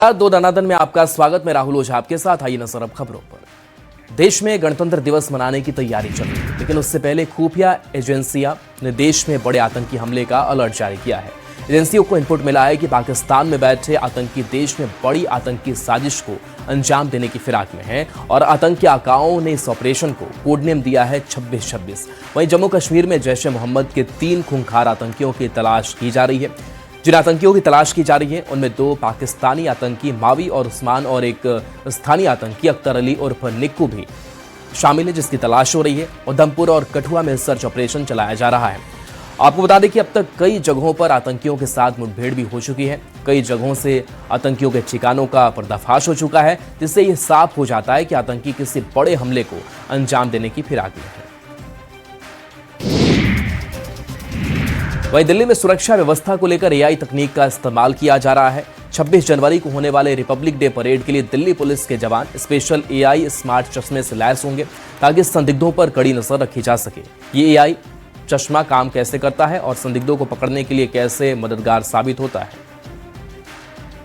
दो दनादन में आपका स्वागत। मैं राहुल ओझा आपके साथ। आइए नजर अब खबरों पर। देश में गणतंत्र दिवस मनाने की तैयारी चल रही है, लेकिन उससे पहले खुफिया एजेंसियां ने देश में बड़े आतंकी हमले का अलर्ट जारी किया है। एजेंसियों को इनपुट मिला है कि पाकिस्तान में बैठे आतंकी देश में बड़ी आतंकी साजिश को अंजाम देने की फिराक में हैं और आतंकी आकाओं ने इस ऑपरेशन को कोडनेम दिया है 2626। वहीं जम्मू कश्मीर में जैश ए मोहम्मद के 3 खूंखार आतंकियों की तलाश की जा रही है। जिन आतंकियों की तलाश की जा रही है उनमें 2 पाकिस्तानी आतंकी मावी और उस्मान और एक स्थानीय आतंकी अख्तर अली उर्फ निक्कू भी शामिल है, जिसकी तलाश हो रही है। उधमपुर और कठुआ में सर्च ऑपरेशन चलाया जा रहा है। आपको बता दें कि अब तक कई जगहों पर आतंकियों के साथ मुठभेड़ भी हो चुकी है। कई जगहों से आतंकियों के ठिकानों का पर्दाफाश हो चुका है, जिससे यह साफ हो जाता है कि आतंकी किसी बड़े हमले को अंजाम देने की फिराक में है। वहीं दिल्ली में सुरक्षा व्यवस्था को लेकर एआई तकनीक का इस्तेमाल किया जा रहा है। 26 जनवरी को होने वाले रिपब्लिक डे परेड के लिए दिल्ली पुलिस के जवान स्पेशल एआई स्मार्ट चश्मे से लैस होंगे, ताकि संदिग्धों पर कड़ी नजर रखी जा सके। ये एआई चश्मा काम कैसे करता है और संदिग्धों को पकड़ने के लिए कैसे मददगार साबित होता है।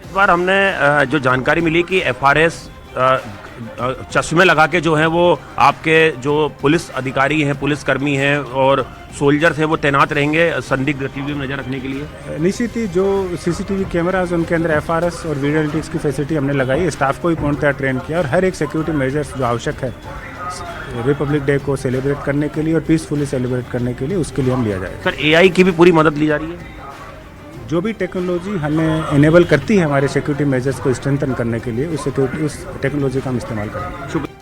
इस बार हमने जो जानकारी मिली कि एफआरएस चश्मे लगा के जो है वो आपके जो पुलिस अधिकारी हैं, पुलिसकर्मी हैं और सोल्जर्स हैं वो तैनात रहेंगे संदिग्ध गतिविधियों में नजर रखने के लिए। निश्चित ही जो सीसीटीवी कैमराज उनके अंदर एफआरएस और वीडियो एनालिटिक्स की फैसिलिटी हमने लगाई, स्टाफ को भी पूर्णतः ट्रेन किया और हर एक सिक्योरिटी मेजर्स जो आवश्यक है रिपब्लिक डे को सेलिब्रेट करने के लिए और पीसफुली सेलिब्रेट करने के लिए उसके लिए हम लिया जाएगा। सर, एआई की भी पूरी मदद ली जा रही है। जो भी टेक्नोलॉजी हमें इनेबल करती है हमारे सिक्योरिटी मेजर्स को स्ट्रेंथन करने के लिए उस टेक्नोलॉजी का हम इस्तेमाल करेंगे।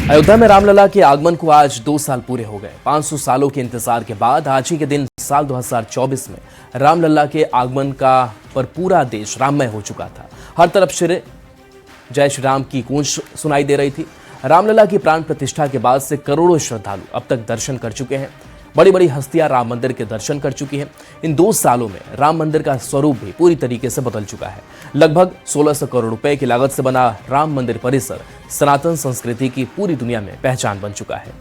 अयोध्या में रामलला के आगमन को आज 2 साल पूरे हो गए। 500 सालों के इंतजार के बाद आज ही के दिन साल 2024 में रामलला के आगमन का पर पूरा देश राममय हो चुका था। हर तरफ श्री जय श्री राम की गूंज सुनाई दे रही थी। रामलला की प्राण प्रतिष्ठा के बाद से करोड़ों श्रद्धालु अब तक दर्शन कर चुके हैं। बड़ी बड़ी हस्तियां राम मंदिर के दर्शन कर चुकी हैं। इन 2 सालों में राम मंदिर का स्वरूप भी पूरी तरीके से बदल चुका है। लगभग 1600 करोड़ रुपए की लागत से बना राम मंदिर परिसर सनातन संस्कृति की पूरी दुनिया में पहचान बन चुका है।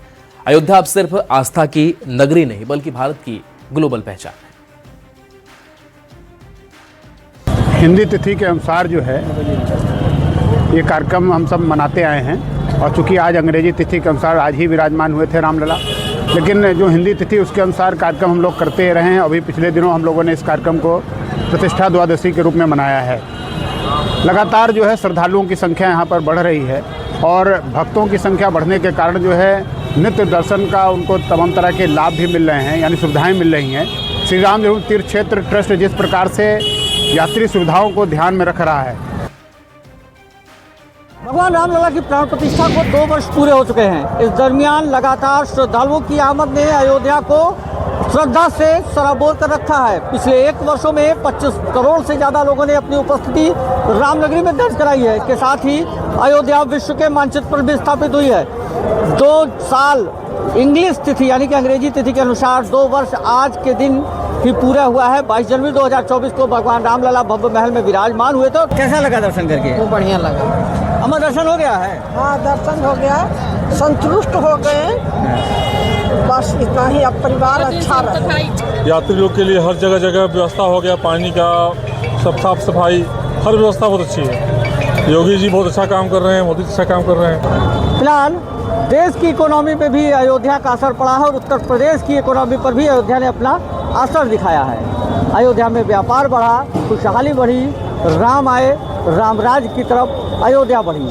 अयोध्या अब सिर्फ आस्था की नगरी नहीं बल्कि भारत की ग्लोबल पहचान है। हिंदी तिथि के अनुसार जो है ये कार्यक्रम हम सब मनाते आए हैं और चूंकि आज अंग्रेजी तिथि के अनुसार आज ही विराजमान हुए थे रामलला, लेकिन जो हिंदी तिथि उसके अनुसार कार्यक्रम हम लोग करते रहे हैं। अभी पिछले दिनों हम लोगों ने इस कार्यक्रम को प्रतिष्ठा द्वादशी के रूप में मनाया है। लगातार जो है श्रद्धालुओं की संख्या यहाँ पर बढ़ रही है और भक्तों की संख्या बढ़ने के कारण जो है नित्य दर्शन का उनको तमाम तरह के लाभ भी मिल रहे हैं, यानी सुविधाएँ मिल रही हैं। श्री राम जन्म तीर्थ क्षेत्र ट्रस्ट जिस प्रकार से यात्री सुविधाओं को ध्यान में रख रहा है। भगवान रामलला की प्राण प्रतिष्ठा को 2 वर्ष पूरे हो चुके हैं। इस दरमियान लगातार श्रद्धालुओं की आमद ने अयोध्या को श्रद्धा से सराबोर कर रखा है। पिछले 1 वर्षों में 25 करोड़ से ज़्यादा लोगों ने अपनी उपस्थिति रामनगरी में दर्ज कराई है। इसके साथ ही अयोध्या विश्व के मानचित्र पर भी स्थापित हुई है। 2 साल इंग्लिश तिथि यानी कि अंग्रेजी तिथि के अनुसार 2 वर्ष आज के दिन ही पूरा हुआ है। 22 जनवरी 2024 को भगवान रामलला भव्य महल में विराजमान हुए। तो कैसा लगा दर्शन करके? वो बढ़िया लगा। अमर दर्शन हो गया है? हाँ, दर्शन हो गया, संतुष्ट हो गए। बस इतना ही, अब परिवार अच्छा रहे। यात्री लोग के लिए हर जगह जगह व्यवस्था हो गया, पानी का सब साफ सफाई हर व्यवस्था बहुत अच्छी है। योगी जी बहुत अच्छा काम कर रहे हैं, मोदी अच्छा काम कर रहे हैं। फिलहाल देश की इकोनॉमी पे भी अयोध्या का असर पड़ा है और उत्तर प्रदेश की इकोनॉमी पर भी अयोध्या ने अपना असर दिखाया है। अयोध्या में व्यापार बढ़ा, खुशहाली बढ़ी, राम आए, रामराज की तरफ अयोध्या बढ़ी।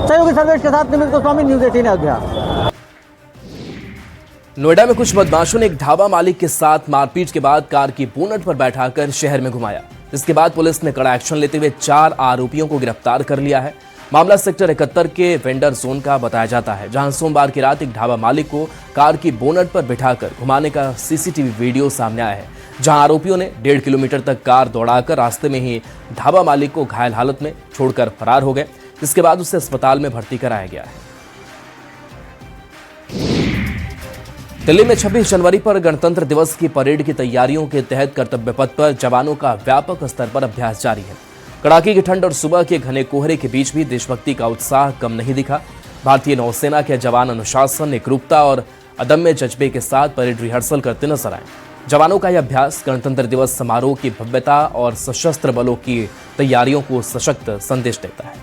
सहयोगी सर्वेश के साथ निमित गोस्वामी, न्यूज़ 18 अयोध्या। नोएडा में कुछ बदमाशों ने एक ढाबा मालिक के साथ मारपीट के बाद कार की बोनट पर बैठाकर शहर में घुमाया। इसके बाद पुलिस ने कड़ा एक्शन लेते हुए 4 आरोपियों को गिरफ्तार कर लिया है। मामला सेक्टर 71 के वेंडर जोन का बताया जाता है, जहां सोमवार की रात एक ढाबा मालिक को कार की बोनट पर बिठाकर घुमाने का सीसीटीवी वीडियो सामने आया है, जहां आरोपियों ने 1.5 किलोमीटर तक कार दौड़ाकर रास्ते में ही ढाबा मालिक को घायल हालत में छोड़कर फरार हो गए, जिसके बाद उसे अस्पताल में भर्ती कराया गया है। दिल्ली में 26 जनवरी पर गणतंत्र दिवस की परेड की तैयारियों के तहत कर्तव्य पथ पर जवानों का व्यापक स्तर पर अभ्यास जारी है। कड़ाके की ठंड और सुबह के घने कोहरे के बीच भी देशभक्ति का उत्साह कम नहीं दिखा। भारतीय नौसेना के जवान अनुशासन, एकरूपता और अदम्य जज्बे के साथ परेड रिहर्सल करते नजर आए। जवानों का यह अभ्यास गणतंत्र दिवस समारोह की भव्यता और सशस्त्र बलों की तैयारियों को सशक्त संदेश देता है।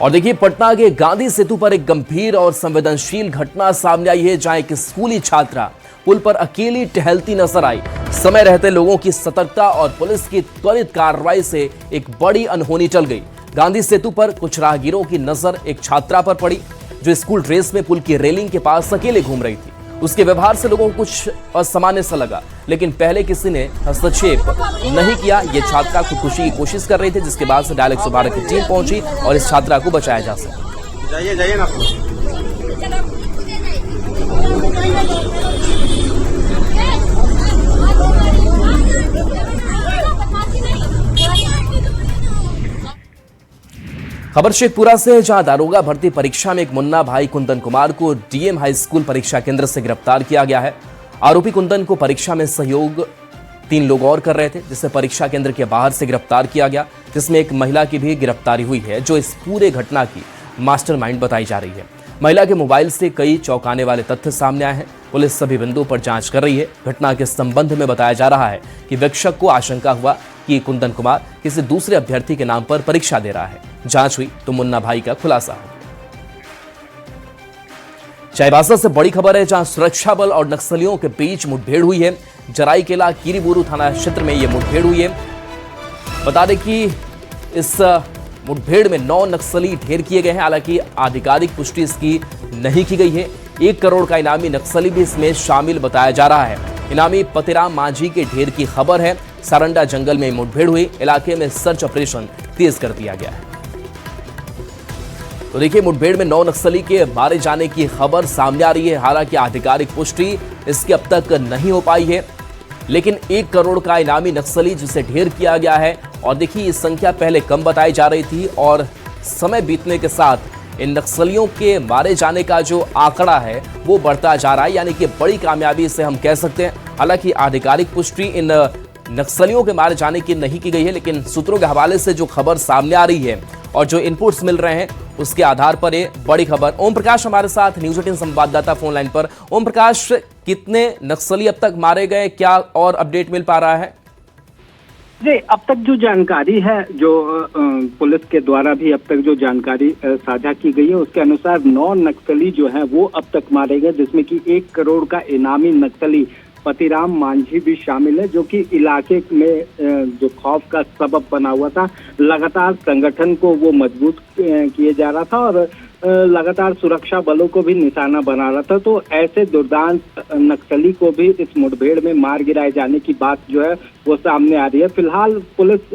और देखिए, पटना के गांधी सेतु पर एक गंभीर और संवेदनशील घटना सामने आई है, जहां एक स्कूली छात्रा पुल पर अकेली टहलती नजर आई। समय रहते लोगों की सतर्कता और पुलिस की त्वरित कार्रवाई से एक बड़ी अनहोनी टल गई। गांधी सेतु पर कुछ राहगीरों की नजर एक छात्रा पर पड़ी जो स्कूल ड्रेस में पुल की रेलिंग के पास अकेले घूम रही थी। उसके व्यवहार से लोगों को कुछ असामान्य सा लगा, लेकिन पहले किसी ने हस्तक्षेप नहीं किया। ये छात्रा खुदकुशी की कोशिश कर रही थी, जिसके बाद से डायल 112 की टीम पहुंची और इस छात्रा को बचाया जा सका। जाइए ना। खबर शेखपुरा से, जहां दारोगा भर्ती परीक्षा में एक मुन्ना भाई कुंदन कुमार को डीएम हाई स्कूल परीक्षा केंद्र से गिरफ्तार किया गया है। आरोपी कुंदन को परीक्षा में सहयोग 3 लोग और कर रहे थे, जिसे परीक्षा केंद्र के बाहर से गिरफ्तार किया गया, जिसमें एक महिला की भी गिरफ्तारी हुई है, जो इस पूरे घटना की मास्टरमाइंड बताई जा रही है। महिला के मोबाइल से कई चौंकाने वाले तथ्य सामने आए हैं। पुलिस सभी बिंदुओं पर जांच कर रही है। घटना के संबंध में बताया जा रहा है कि वीक्षक को आशंका हुआ कि कुंदन कुमार किसी दूसरे अभ्यर्थी के नाम पर परीक्षा दे रहा है। जांच हुई तो मुन्ना भाई का खुलासा हो गया। चाईबासा से बड़ी खबर है, जहां सुरक्षा बल और नक्सलियों के बीच मुठभेड़ हुई है। जराईकेला कीरीबुरू थाना क्षेत्र में यह मुठभेड़ हुई है। बता दें कि इस मुठभेड़ में 9 नक्सली ढेर किए गए हैं। हालांकि आधिकारिक पुष्टि इसकी नहीं की गई है। 1 करोड़ का इनामी नक्सली भी इसमें शामिल बताया जा रहा है। इनामी पतिराम मांझी के ढेर की खबर है। सारंडा जंगल में मुठभेड़ हुई। इलाके में सर्च ऑपरेशन तेज कर दिया गया है। तो देखिए, मुठभेड़ में 9 नक्सली के मारे जाने की खबर सामने आ रही है। हालांकि आधिकारिक पुष्टि इसकी अब तक नहीं हो पाई है, लेकिन 1 करोड़ का इनामी नक्सली जिसे ढेर किया गया है। और देखिए, ये संख्या पहले कम बताई जा रही थी और समय बीतने के साथ इन नक्सलियों के मारे जाने का जो आंकड़ा है वो बढ़ता जा रहा है, यानी कि बड़ी कामयाबी इसे हम कह सकते हैं। हालांकि आधिकारिक पुष्टि इन नक्सलियों के मारे जाने की नहीं की गई है, लेकिन सूत्रों के हवाले से जो खबर सामने आ रही है और जो इनपुट्स मिल रहे हैं उसके आधार पर ये बड़ी खबर। ओम प्रकाश हमारे साथ न्यूज़ 18 संवाददाता फोन लाइन पर। ओम प्रकाश, कितने नक्सली अब तक मारे गए, क्या और अपडेट मिल पा रहा है? जी, अब तक जो जानकारी है, जो पुलिस के द्वारा भी अब तक जो जानकारी साझा की गई है, उसके अनुसार 9 नक्सली जो है वो अब तक मारे गए, जिसमें कि 1 करोड़ का इनामी नक्सली पतिराम मांझी भी शामिल है, जो कि इलाके में जो खौफ का सबब बना हुआ था। लगातार संगठन को वो मजबूत किए जा रहा था और लगातार सुरक्षा बलों को भी निशाना बना रहा था। तो ऐसे दुर्दांत नक्सली को भी इस मुठभेड़ में मार गिराए जाने की बात जो है वो सामने आ रही है। फिलहाल पुलिस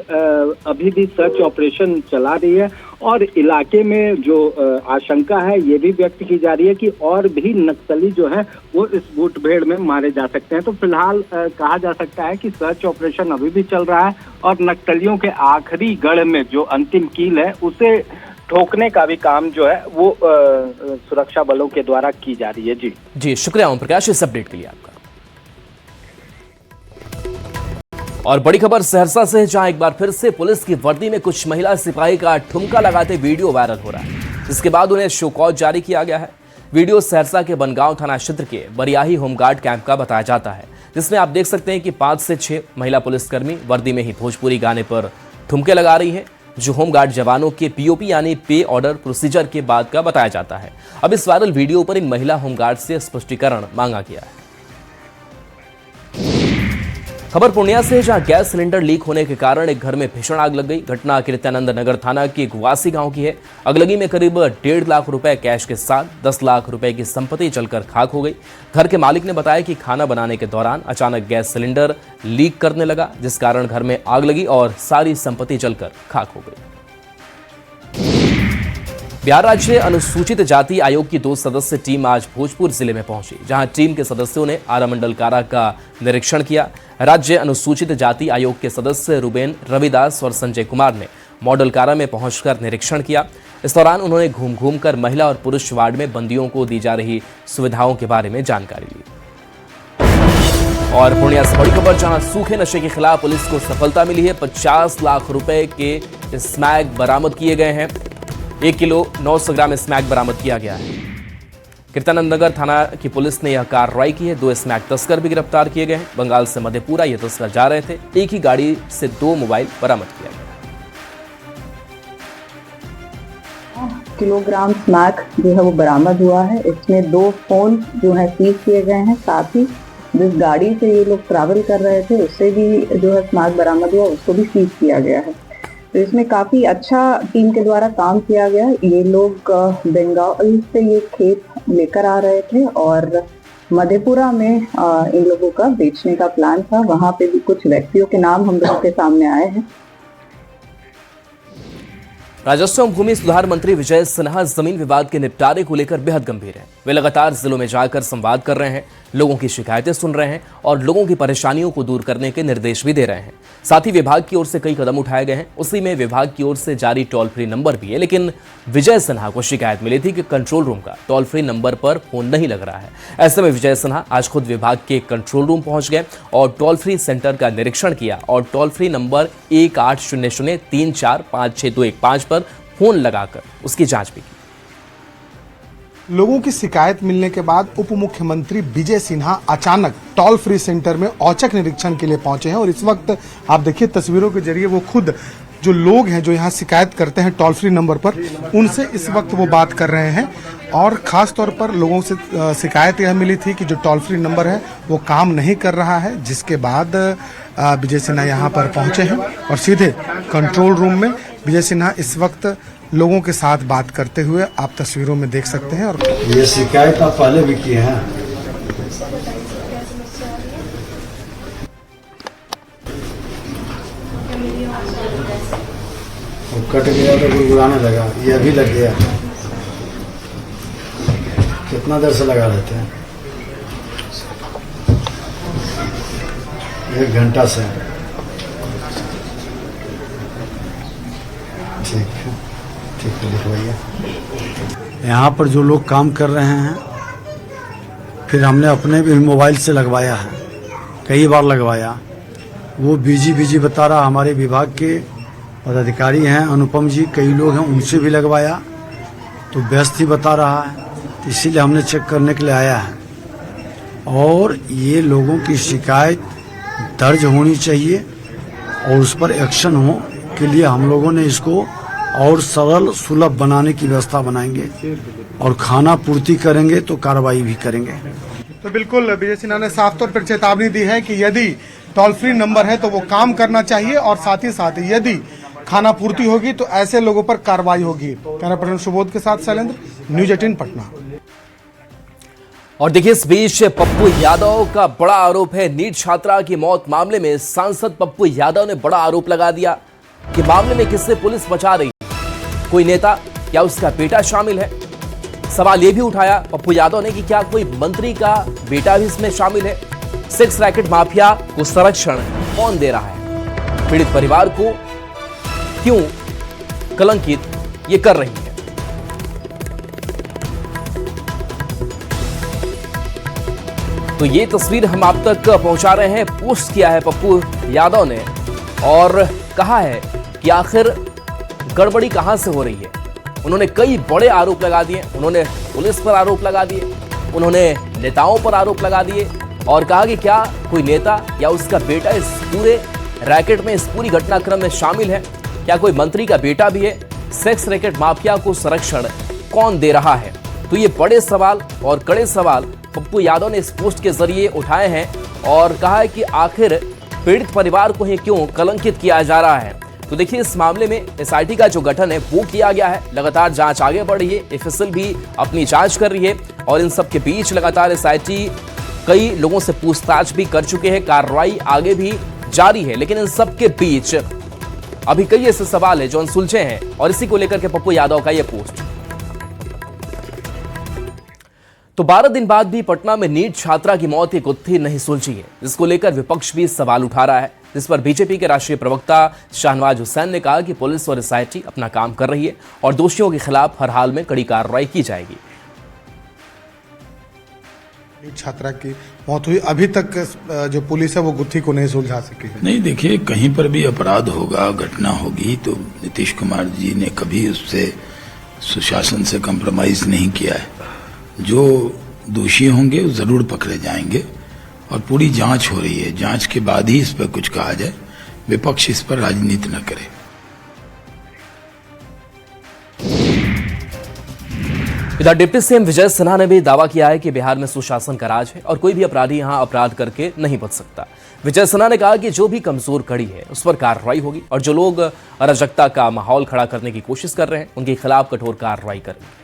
अभी भी सर्च ऑपरेशन चला रही है और इलाके में जो आशंका है ये भी व्यक्त की जा रही है कि और भी नक्सली जो है वो इस मुठभेड़ में मारे जा सकते हैं। तो फिलहाल कहा जा सकता है कि सर्च ऑपरेशन अभी भी चल रहा है और नक्सलियों के आखिरी गढ़ में जो अंतिम कील है उसे ठोकने का भी काम जो है वो सुरक्षा बलों के द्वारा की जा रही है। जी शुक्रिया ओम प्रकाश इस अपडेट के लिए आपका। और बड़ी खबर सहरसा से, जहां एक बार फिर से पुलिस की वर्दी में कुछ महिला सिपाही का ठुमका लगाते वीडियो वायरल हो रहा है, जिसके बाद उन्हें शोकॉज जारी किया गया है। वीडियो सहरसा के बनगांव थाना क्षेत्र के बरियाही होमगार्ड कैंप का बताया जाता है, जिसमें आप देख सकते हैं कि 5 से 6 महिला पुलिसकर्मी वर्दी में ही भोजपुरी गाने पर ठुमके लगा रही हैं, जो होमगार्ड जवानों के पीओपी यानी पे ऑर्डर प्रोसीजर के बाद का बताया जाता है। अब इस वायरल वीडियो पर इन महिला होमगार्ड से स्पष्टीकरण मांगा गया है। खबर पूर्णिया से, जहां गैस सिलेंडर लीक होने के कारण एक घर में भीषण आग लग गई। घटना कीर्त्यानंद नगर थाना के गुवासी गांव की है। अगलगी में करीब 1.5 लाख रुपए कैश के साथ 10 लाख रुपए की संपत्ति जलकर खाक हो गई। घर के मालिक ने बताया कि खाना बनाने के दौरान अचानक गैस सिलेंडर लीक करने लगा, जिस कारण घर में आग लगी और सारी संपत्ति जलकर खाक हो गई। बिहार राज्य अनुसूचित जाति आयोग की 2 सदस्य टीम आज भोजपुर जिले में पहुंची, जहां टीम के सदस्यों ने आरा मंडल कारा का निरीक्षण किया। राज्य अनुसूचित जाति आयोग के सदस्य रुबेन रविदास और संजय कुमार ने मॉडल कारा में पहुंचकर निरीक्षण किया। इस दौरान उन्होंने घूम घूम कर महिला और पुरुष वार्ड में बंदियों को दी जा रही सुविधाओं के बारे में जानकारी ली। और पूर्णिया से बड़ी खबर, जहां सूखे नशे के खिलाफ पुलिस को सफलता मिली है। 50 लाख रुपए के स्मैक बरामद किए गए हैं। 1 किलो 900 ग्राम स्मैक बरामद किया गया है। कीर्तनानंद नगर थाना की पुलिस ने यह कार्रवाई की है। 2 स्मैक तस्कर भी गिरफ्तार किए गए हैं। बंगाल से मधेपुरा ये तस्कर जा रहे थे। एक ही गाड़ी से 2 मोबाइल बरामद किया गया। किलोग्राम स्मैक जो है वो बरामद हुआ है। इसमें 2 फोन जो है सीज किए गए हैं। साथ ही जिस गाड़ी से ये लोग ट्रैवल कर रहे थे उससे भी जो है स्मैक बरामद हुआ, उसको भी सीज किया गया है। तो इसमें काफी अच्छा टीम के द्वारा काम किया गया। ये लोग बंगाल से ये खेत लेकर आ रहे थे और मधेपुरा में इन लोगों का बेचने का प्लान था। वहां पे भी कुछ व्यक्तियों के नाम हम लोगों के सामने आए हैं। राजस्व एवं भूमि सुधार मंत्री विजय सिन्हा जमीन विवाद के निपटारे को लेकर बेहद गंभीर हैं। वे लगातार जिलों में जाकर संवाद कर रहे हैं, लोगों की शिकायतें सुन रहे हैं और लोगों की परेशानियों को दूर करने के निर्देश भी दे रहे हैं। साथ ही विभाग की ओर से कई कदम उठाए गए हैं। उसी में विभाग की ओर से जारी टोल फ्री नंबर भी है। लेकिन विजय सिन्हा को शिकायत मिली थी कि कंट्रोल रूम का टोल फ्री नंबर पर फोन नहीं लग रहा है। ऐसे में विजय सिन्हा आज खुद विभाग के कंट्रोल रूम पहुंच गए और टोल फ्री सेंटर का निरीक्षण किया और टोल फ्री नंबर 1800345621 पर फोन लगाकर उसकी जांच भी की। लोगों की शिकायत मिलने के बाद उप मुख्यमंत्री विजय सिन्हा अचानक टोल फ्री सेंटर में औचक निरीक्षण के लिए पहुंचे हैं और इस वक्त आप देखिए तस्वीरों के जरिए वो खुद जो लोग हैं जो यहाँ शिकायत करते हैं टोल फ्री नंबर पर, उनसे इस वक्त वो बात कर रहे हैं। और ख़ास तौर पर लोगों से शिकायत यह मिली थी कि जो टोल फ्री नंबर है वो काम नहीं कर रहा है, जिसके बाद विजय सिन्हा यहाँ पर पहुँचे हैं और सीधे कंट्रोल रूम में विजय सिन्हा इस वक्त लोगों के साथ बात करते हुए आप तस्वीरों में देख सकते हैं। और ये शिकायत आप पहले भी किए हैं? वो कट गया तो गुड़गुड़ाने लगा, ये अभी लग गया। कितना देर से लगा लेते हैं? 1 घंटा से। ठीक है, ठीक है, लिखवाइए। यहाँ पर जो लोग काम कर रहे हैं, फिर हमने अपने भी मोबाइल से लगवाया है, कई बार लगवाया। वो बिजी बता रहा। हमारे विभाग के पदाधिकारी हैं अनुपम जी, कई लोग हैं, उनसे भी लगवाया तो व्यस्त ही बता रहा है। तो इसीलिए हमने चेक करने के लिए आया है और ये लोगों की शिकायत दर्ज होनी चाहिए और उस पर एक्शन हो के लिए हम लोगों ने इसको और सरल सुलभ बनाने की व्यवस्था बनाएंगे और खाना पूर्ति करेंगे तो कार्रवाई भी करेंगे। तो बिल्कुल विजय सिन्हा ने साफ तौर पर चेतावनी दी है कि यदि टोल फ्री नंबर है तो वो काम करना चाहिए और साथ ही यदि खाना पूर्ति होगी तो ऐसे लोगों पर कार्रवाई होगी। कैमरा पर्सन सुबोध के साथ शैलेंद्र, न्यूज 18 पटना। और देखिए इस बीच पप्पू यादव का बड़ा आरोप है। नीट छात्रा की मौत मामले में सांसद पप्पू यादव ने बड़ा आरोप लगा दिया कि मामले में किससे पुलिस बचा रही, कोई नेता या उसका बेटा शामिल है। सवाल यह भी उठाया पप्पू यादव ने कि क्या कोई मंत्री का बेटा भी इसमें शामिल है। सेक्स रैकेट माफिया को संरक्षण कौन दे रहा है, पीड़ित परिवार को क्यों कलंकित ये कर रही है। तो ये तस्वीर हम आप तक पहुंचा रहे हैं। पोस्ट किया है पप्पू यादव ने और कहा है कि आखिर गड़बड़ी कहां से हो रही है। उन्होंने कई बड़े आरोप लगा दिए। उन्होंने पुलिस पर आरोप लगा दिए, उन्होंने नेताओं पर आरोप लगा दिए और कहा कि क्या कोई नेता या उसका बेटा इस पूरे रैकेट में, इस पूरी घटनाक्रम में शामिल है। क्या कोई मंत्री का बेटा भी है। सेक्स रैकेट माफिया को संरक्षण कौन दे रहा है। तो ये बड़े सवाल और कड़े सवाल पप्पू यादव ने इस पोस्ट के जरिए उठाए हैं और कहा है कि आखिर पीड़ित परिवार को ही क्यों कलंकित किया जा रहा है। तो देखिए इस मामले में एसआईटी का जो गठन है वो किया गया है। लगातार जांच आगे बढ़ रही है, एफएसएल भी अपनी जांच कर रही है और इन सब के बीच लगातार एसआईटी कई लोगों से पूछताछ भी कर चुके हैं। कार्रवाई आगे भी जारी है, लेकिन इन सब के बीच अभी कई ऐसे सवाल है जो अनसुलझे हैं और इसी को लेकर के पप्पू यादव का यह पोस्ट। तो 12 दिन बाद भी पटना में नीट छात्रा की मौत की गुत्थी नहीं सुलझी है, जिसको लेकर विपक्ष भी सवाल उठा रहा है। जिस पर बीजेपी के राष्ट्रीय प्रवक्ता शाहनवाज हुसैन ने कहा कि पुलिस और एसआईटी अपना काम कर रही है और दोषियों के खिलाफ हर हाल में कड़ी कार्रवाई की जाएगी। नीट छात्रा की मौत हुई, अभी तक जो पुलिस है वो गुत्थी को नहीं सुलझा सकी है। नहीं, देखिए कहीं पर भी अपराध होगा, घटना होगी तो नीतीश कुमार जी ने कभी उससे सुशासन से कम्प्रोमाइज नहीं किया है। जो दोषी होंगे वो जरूर पकड़े जाएंगे और पूरी जांच हो रही है। जांच के बाद ही इस पर कुछ कहा जाए। विपक्ष इस पर राजनीति न करे। इधर डिप्टी सीएम विजय सिन्हा ने भी दावा किया है कि बिहार में सुशासन का राज है और कोई भी अपराधी यहां अपराध करके नहीं बच सकता। विजय सिन्हा ने कहा कि जो भी कमजोर कड़ी है उस पर कार्रवाई होगी और जो लोग अराजकता का माहौल खड़ा करने की कोशिश कर रहे हैं उनके खिलाफ कठोर कार्रवाई करेंगे।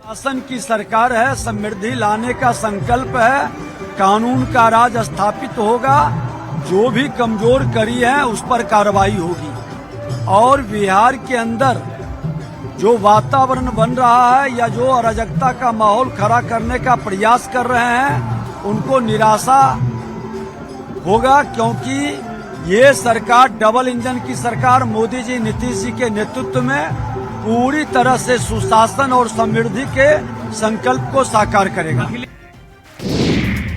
शासन की सरकार है, समृद्धि लाने का संकल्प है, कानून का राज स्थापित होगा, जो भी कमजोर कड़ी है उस पर कार्रवाई होगी और बिहार के अंदर जो वातावरण बन रहा है या जो अराजकता का माहौल खड़ा करने का प्रयास कर रहे हैं उनको निराशा होगा, क्योंकि ये सरकार डबल इंजन की सरकार मोदी जी नीतीश जी के नेतृत्व में पूरी तरह से सुशासन और समृद्धि के संकल्प को साकार करेगा।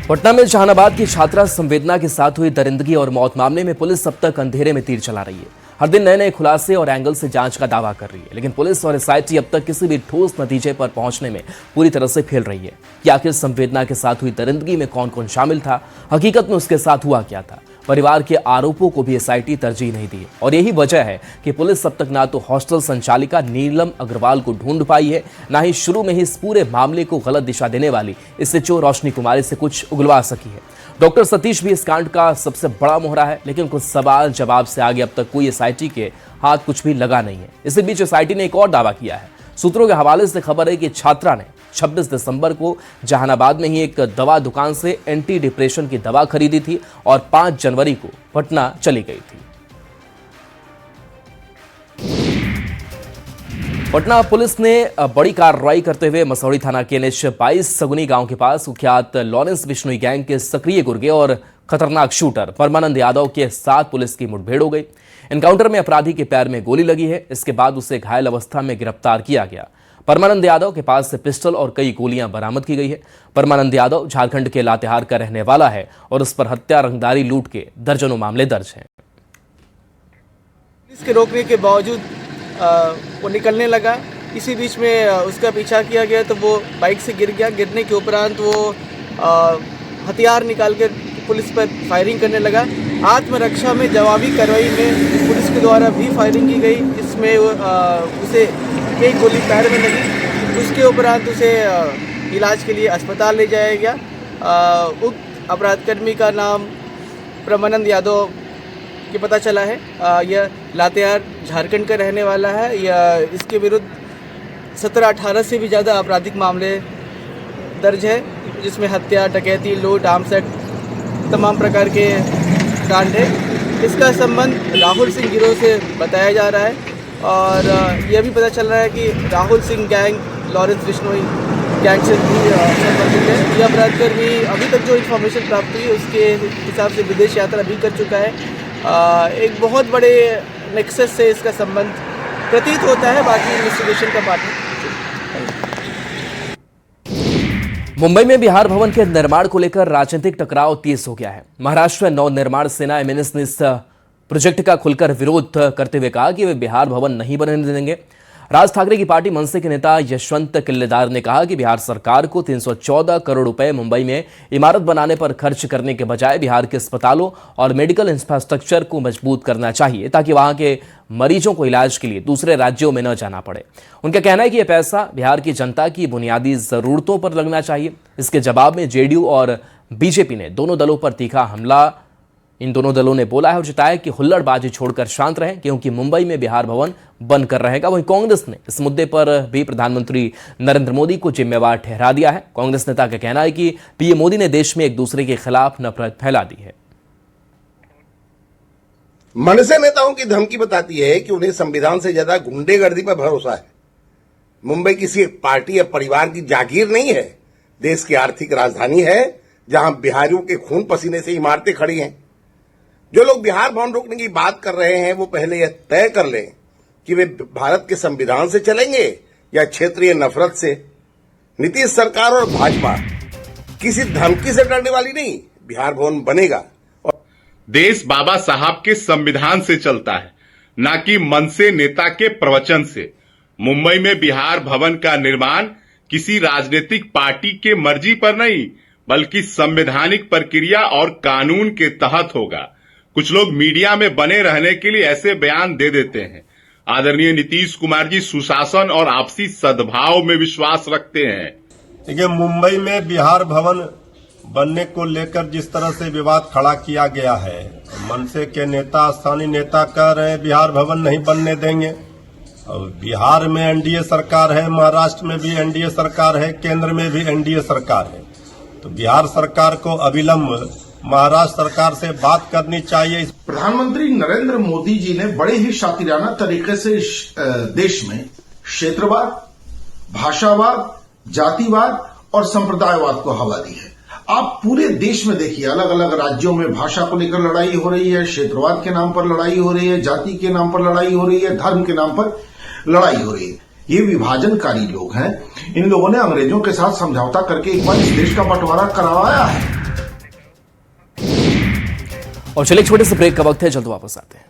पटना में जहानाबाद की छात्रा संवेदना के साथ हुई दरिंदगी और मौत मामले में पुलिस अब तक अंधेरे में तीर चला रही है। हर दिन नए नए खुलासे और एंगल से जांच का दावा कर रही है, लेकिन पुलिस और एसआईटी अब तक किसी भी ठोस नतीजे पर पहुंचने में पूरी तरह से फेल रही है कि आखिर संवेदना के साथ हुई दरिंदगी में कौन कौन शामिल था, हकीकत में उसके साथ हुआ क्या था। परिवार के आरोपों को भी एसआईटी तरजीह नहीं दी और यही वजह है कि पुलिस अब तक ना तो हॉस्टल संचालिका नीलम अग्रवाल को ढूंढ पाई है, ना ही शुरू में ही इस पूरे मामले को गलत दिशा देने वाली एसएचओ रोशनी कुमारी से कुछ उगलवा सकी है। डॉक्टर सतीश भी इस कांड का सबसे बड़ा मोहरा है, लेकिन कुछ सवाल जवाब से आगे अब तक कोई एसआईटी के हाथ कुछ भी लगा नहीं है। इसी बीच एसआईटी ने एक और दावा किया है। सूत्रों के हवाले से खबर है कि छात्रा ने 26 दिसंबर को जहानाबाद में ही एक दवा दुकान से एंटी डिप्रेशन की दवा खरीदी थी और 5 जनवरी को पटना चली गई थी। पटना पुलिस ने बड़ी कार्रवाई करते हुए मसौड़ी थाना के NH-22 सगुनी गांव के पास कुख्यात लॉरेंस बिश्नोई गैंग के सक्रिय गुर्गे और खतरनाक शूटर परमानंद यादव के साथ पुलिस की मुठभेड़ हो गई। एनकाउंटर में अपराधी के पैर में गोली लगी है। इसके बाद उसे घायल अवस्था में गिरफ्तार किया गया। परमानंद यादव के पास से पिस्टल और कई गोलियां बरामद की गई है। परमानंद यादव झारखंड के लातेहार का रहने वाला है और उस पर हत्या, रंगदारी, लूट के दर्जनों मामले दर्ज हैं। पुलिस के रोकने के बावजूद वो निकलने लगा। इसी बीच में उसका पीछा किया गया तो वो बाइक से गिर गया। गिरने के उपरांत वो हथियार निकाल कर पुलिस पर फायरिंग करने लगा। आत्मरक्षा में जवाबी कार्रवाई में पुलिस के द्वारा भी फायरिंग की गई। इसमें उसे एक गोली पैर में लगी। उसके उपरांत उसे इलाज के लिए अस्पताल ले जाया गया। उक्त अपराधकर्मी का नाम परमानंद यादव के पता चला है। यह लातेहार झारखंड का रहने वाला है। यह इसके विरुद्ध 17-18 से भी ज़्यादा आपराधिक मामले दर्ज है, जिसमें हत्या, डकैती, लूट, आर्म्स एक्ट तमाम प्रकार के कांड है। इसका संबंध राहुल सिंह गिरोह से बताया जा रहा है और यह भी पता चल रहा है कि Rahul Singh gang Lawrence Bishnoi gang से भी संबंधित है। यह अपराधकर्मी अभी तक जो इन्फॉर्मेशन प्राप्त हुई उसके हिसाब से विदेश यात्रा भी कर चुका है। एक बहुत बड़े नेक्सस से इसका संबंध प्रतीत होता है। बाकी इन्वेस्टिगेशन का पार्ट है। मुंबई में बिहार भवन के निर्माण को लेकर राजनीतिक टकराव तेज हो गया है। महाराष्ट्र नव निर्माण सेना एमएनएस ने इस प्रोजेक्ट का खुलकर विरोध करते हुए कहा कि वे बिहार भवन नहीं बनने देंगे। राज ठाकरे की पार्टी मनसे के नेता यशवंत किल्लेदार ने कहा कि बिहार सरकार को 314 करोड़ रुपए मुंबई में इमारत बनाने पर खर्च करने के बजाय बिहार के अस्पतालों और मेडिकल इंफ्रास्ट्रक्चर को मजबूत करना चाहिए ताकि वहां के मरीजों को इलाज के लिए दूसरे राज्यों में न जाना पड़े। उनका कहना है कि यह पैसा बिहार की जनता की बुनियादी जरूरतों पर लगना चाहिए। इसके जवाब में जेडीयू और बीजेपी ने दोनों दलों पर तीखा हमला इन दोनों दलों ने बोला है और जताया कि हुल्लड़बाजी छोड़कर शांत रहें, क्योंकि मुंबई में बिहार भवन बनकर रहेगा। वहीं कांग्रेस ने इस मुद्दे पर भी प्रधानमंत्री नरेंद्र मोदी को जिम्मेवार ठहरा दिया है। कांग्रेस नेता का कहना है कि पीएम मोदी ने देश में एक दूसरे के खिलाफ नफरत फैला दी है। मनसे नेताओं की धमकी बताती है कि उन्हें संविधान से ज्यादा गुंडेगर्दी पर भरोसा है। मुंबई किसी एक पार्टी या परिवार की जागीर नहीं है, देश की आर्थिक राजधानी है, जहां बिहारियों के खून पसीने से इमारतें खड़ी हैं। जो लोग बिहार भवन रोकने की बात कर रहे हैं वो पहले यह तय कर लें कि वे भारत के संविधान से चलेंगे या क्षेत्रीय नफरत से। नीतीश सरकार और भाजपा किसी धमकी से डरने वाली नहीं। बिहार भवन बनेगा। देश बाबा साहब के संविधान से चलता है, न कि मनसे नेता के प्रवचन से। मुंबई में बिहार भवन का निर्माण किसी राजनीतिक पार्टी के मर्जी पर नहीं, बल्कि संवैधानिक प्रक्रिया और कानून के तहत होगा। कुछ लोग मीडिया में बने रहने के लिए ऐसे बयान दे देते हैं। आदरणीय नीतीश कुमार जी सुशासन और आपसी सद्भाव में विश्वास रखते हैं। देखिए, मुंबई में बिहार भवन बनने को लेकर जिस तरह से विवाद खड़ा किया गया है, मनसे के नेता, स्थानीय नेता कह रहे हैं बिहार भवन नहीं बनने देंगे। और बिहार में एनडीए सरकार है, महाराष्ट्र में भी एनडीए सरकार है, केंद्र में भी एनडीए सरकार है। तो बिहार सरकार को अविलंब महाराष्ट्र सरकार से बात करनी चाहिए। प्रधानमंत्री नरेंद्र मोदी जी ने बड़े ही शातिराना तरीके से देश में क्षेत्रवाद, भाषावाद, जातिवाद और संप्रदायवाद को हवा दी है। आप पूरे देश में देखिए, अलग अलग राज्यों में भाषा को लेकर लड़ाई हो रही है, क्षेत्रवाद के नाम पर लड़ाई हो रही है, जाति के नाम पर लड़ाई हो रही है, धर्म के नाम पर लड़ाई हो रही है। ये विभाजनकारी लोग हैं। इन लोगों ने अंग्रेजों के साथ समझौता करके एक बार इस देश का बंटवारा करवाया है। और चलिए, छोटे से ब्रेक का वक्त है, जल्द वापस आते हैं।